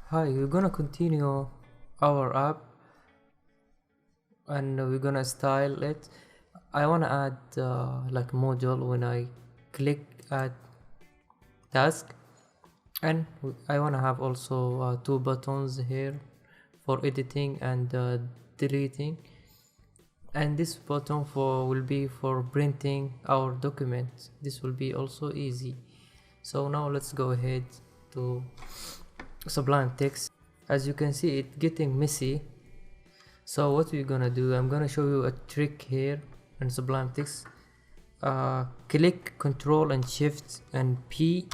Hi, we're gonna continue our app and we're gonna style it. I wanna add like module when I click add task, and I wanna have also two buttons here for editing and deleting, and this button will be for printing our document. This will be also easy. So now let's go ahead to Sublime Text. As you can see, it's getting messy. So what we're gonna do, I'm gonna show you a trick here in Sublime Text. Click Control and Shift and P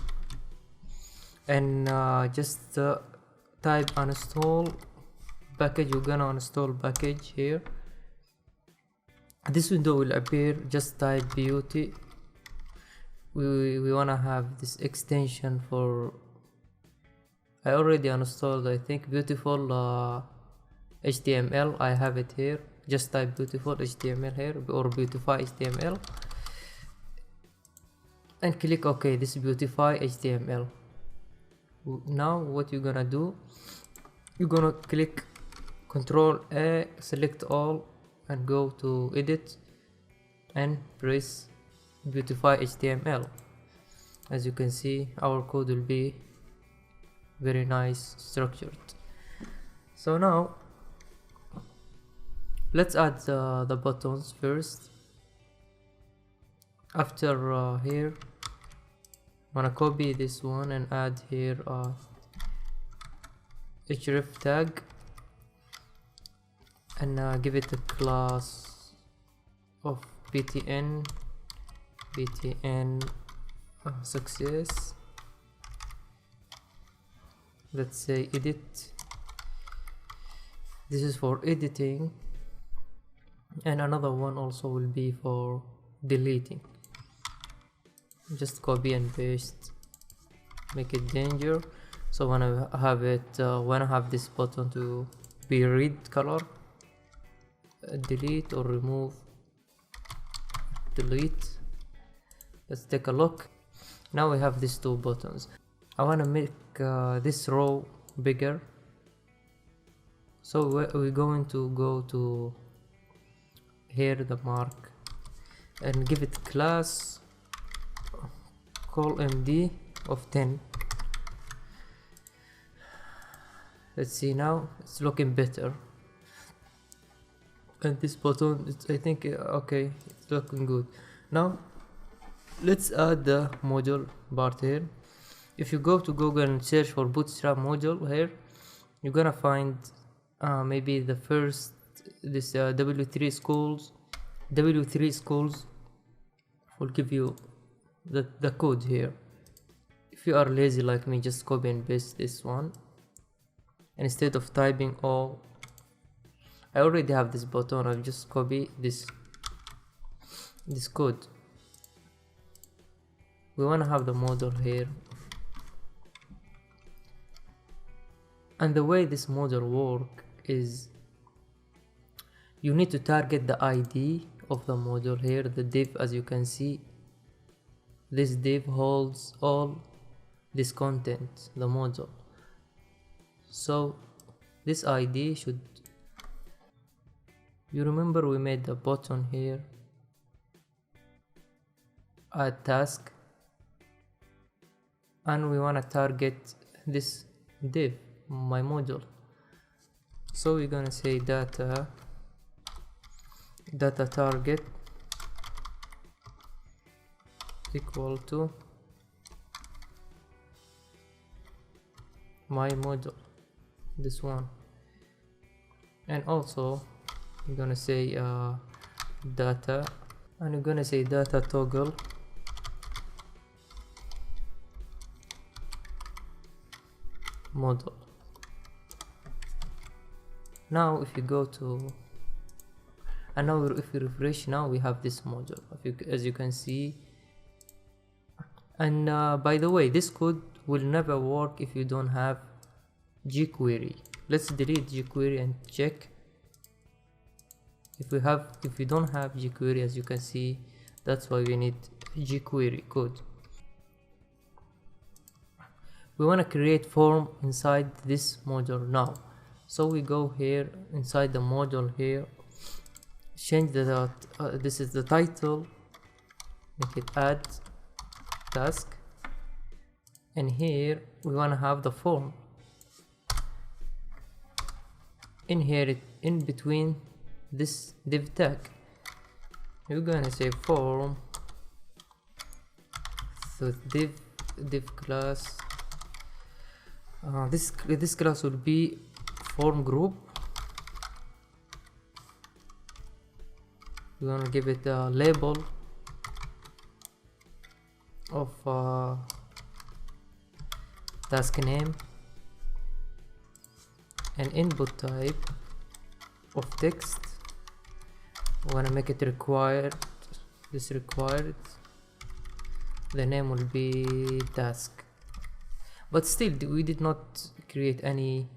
and just type uninstall package. You're gonna install package here. This window will appear. Just type beauty. We wanna have this extension for, I already installed, I think, beautiful HTML. I have it here. Just type beautiful HTML here or beautify HTML and click OK. This is beautify HTML. Now what you're gonna do, you're gonna click Control A, select all and go to edit and press beautify HTML. As you can see, our code will be very nice structured. So now let's add the buttons first. After here, I'm gonna copy this one and add here href tag and give it a class of btn success. Let's say edit. This is for editing, and another one also will be for deleting. Just copy and paste, make it danger. So when I have it, when I have this button to be red color, delete or remove, delete. Let's take a look. Now we have these two buttons. I want to make this row bigger, so we're going to go to here, the mark, and give it class call md of 10. Let's see, now it's looking better, and this button, I think, okay, it's looking good. Now let's add the module part here. If you go to Google and search for bootstrap module here, you're gonna find maybe the first, this W3 schools will give you the code here. If you are lazy like me, just copy and paste this one, and instead of typing all, I already have this button, I'll just copy this code. We want to have the model here, and the way this model work is you need to target the ID of the model here, the div. As you can see, this div holds all this content, the model. So this ID should, you remember we made the button here, add task, and we want to target this div, my module. So we're gonna say data target equal to my module, this one, and also we're gonna say data, and we're gonna say data toggle model. Now if you go to, and now if we refresh, now we have this module, as you can see. And by the way, this code will never work if you don't have jQuery. Let's delete jQuery and check. If you don't have jQuery, as you can see, that's why we need jQuery code. we want to create form inside this module now. So we go here inside the module here, change the this is the title, make it add task, and here we want to have the form. Inherit in between this div tag, we're gonna say form, so div class, this class will be form group. We're gonna give it a label of task name, and input type of text. We want to make it required, this required, the name will be task. But still we did not create any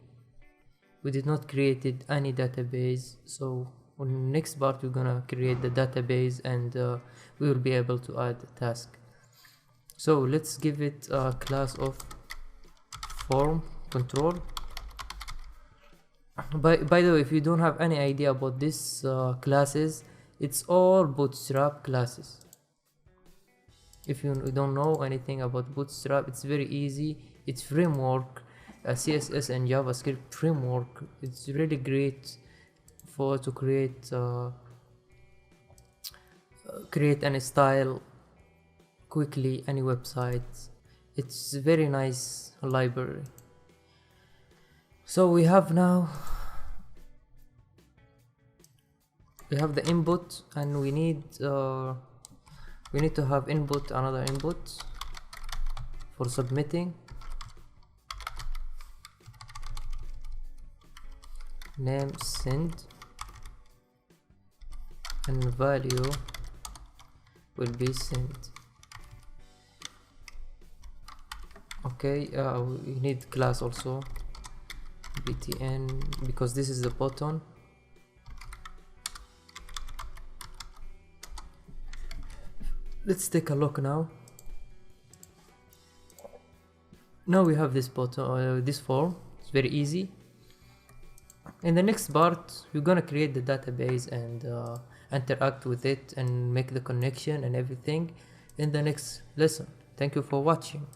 database, so on the next part we're gonna create the database, and we will be able to add the task. So let's give it a class of form control. By the way, if you don't have any idea about this classes, it's all bootstrap classes. If you don't know anything about bootstrap, it's very easy. It's framework, CSS and JavaScript framework. It's really great to create any style quickly, any website. It's very nice library. So we have the input, and we need to have another input for submitting. Name send, and value will be sent. Okay, we need class also, btn, because this is the button. Let's take a look now. Now we have this button, this form. It's very easy. In the next part, we're gonna create the database and interact with it and make the connection and everything in the next lesson. Thank you for watching.